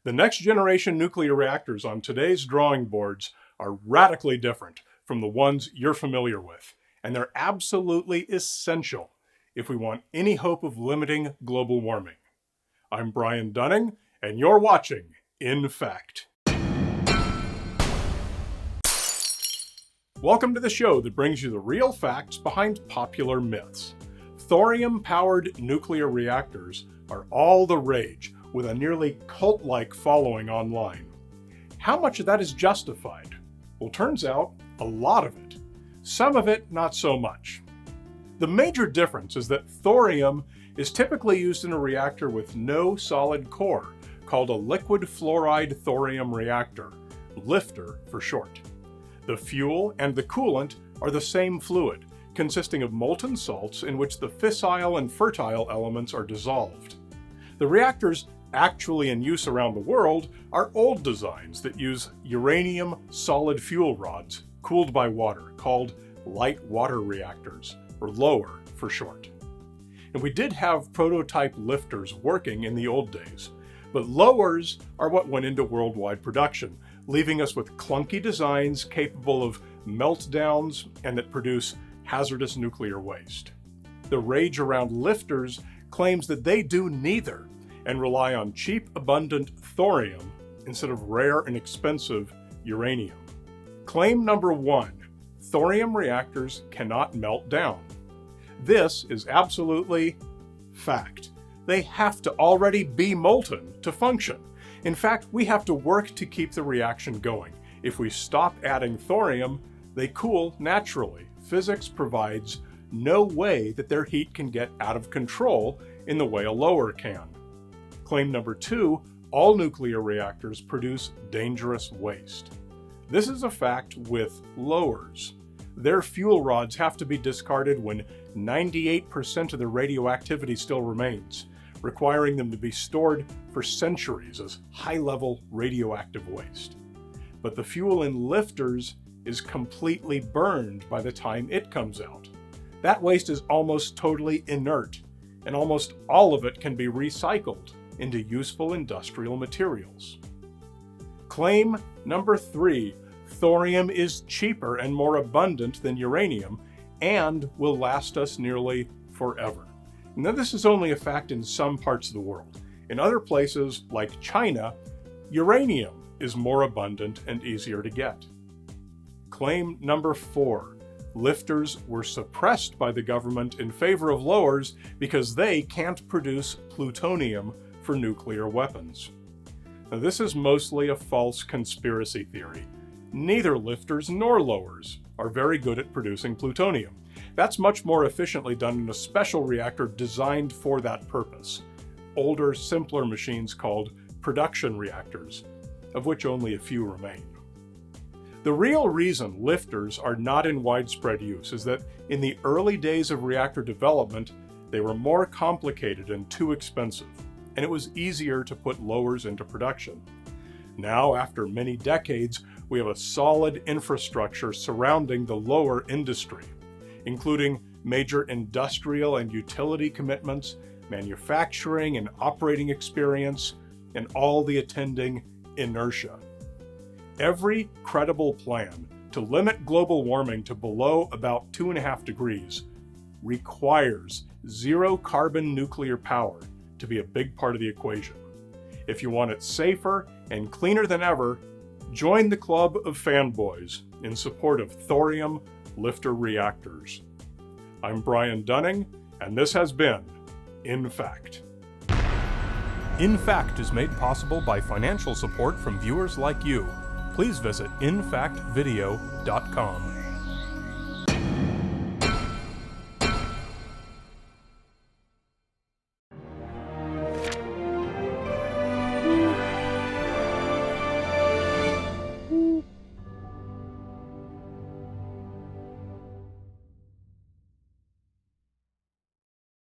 The next generation nuclear reactors on today's drawing boards are radically different from the ones you're familiar with, and they're absolutely essential if we want any hope of limiting global warming. I'm Brian Dunning, and you're watching In Fact. Welcome to the show that brings you the real facts behind popular myths. Thorium-powered nuclear reactors are all the rage, with a nearly cult-like following online. How much of that is justified? Well, turns out, a lot of it. Some of it, not so much. The major difference is that thorium is typically used in a reactor with no solid core, called a Liquid Fluoride Thorium Reactor, LFTR for short. The fuel and the coolant are the same fluid, consisting of molten salts in which the fissile and fertile elements are dissolved. The reactors actually in use around the world are old designs that use uranium solid fuel rods cooled by water, called Light Water Reactors, or LWR for short. And we did have prototype LFTRs working in the old days, but LWRs are what went into worldwide production, leaving us with clunky designs capable of meltdowns and that produce hazardous nuclear waste. The rage around LFTRs claims that they do neither, and rely on cheap, abundant thorium instead of rare and expensive uranium. Claim number 1, thorium reactors cannot melt down. This is absolutely fact. They have to already be molten to function. In fact, we have to work to keep the reaction going. If we stop adding thorium, they cool naturally. Physics provides no way that their heat can get out of control in the way a LWR can. Claim number 2, all nuclear reactors produce dangerous waste. This is a fact with LWRs. Their fuel rods have to be discarded when 98% of the radioactivity still remains, requiring them to be stored for centuries as high-level radioactive waste. But the fuel in LFTRs is completely burned by the time it comes out. That waste is almost totally inert, and almost all of it can be recycled into useful industrial materials. Claim number 3, thorium is cheaper and more abundant than uranium and will last us nearly forever. Now, this is only a fact in some parts of the world. In other places, like China, uranium is more abundant and easier to get. Claim number 4, LFTRs were suppressed by the government in favor of LWRs because they can't produce plutonium for nuclear weapons. Now, this is mostly a false conspiracy theory. Neither LFTRs nor LWRs are very good at producing plutonium. That's much more efficiently done in a special reactor designed for that purpose. Older, simpler machines called production reactors, of which only a few remain. The real reason LFTRs are not in widespread use is that in the early days of reactor development, they were more complicated and too expensive, and it was easier to put LWRs into production. Now, after many decades, we have a solid infrastructure surrounding the LWR industry, including major industrial and utility commitments, manufacturing and operating experience, and all the attending inertia. Every credible plan to limit global warming to below about 2.5 degrees requires zero carbon nuclear power to be a big part of the equation. If you want it safer and cleaner than ever, join the club of fanboys in support of thorium LFTR reactors. I'm Brian Dunning, and this has been In Fact. In Fact is made possible by financial support from viewers like you. Please visit infactvideo.com.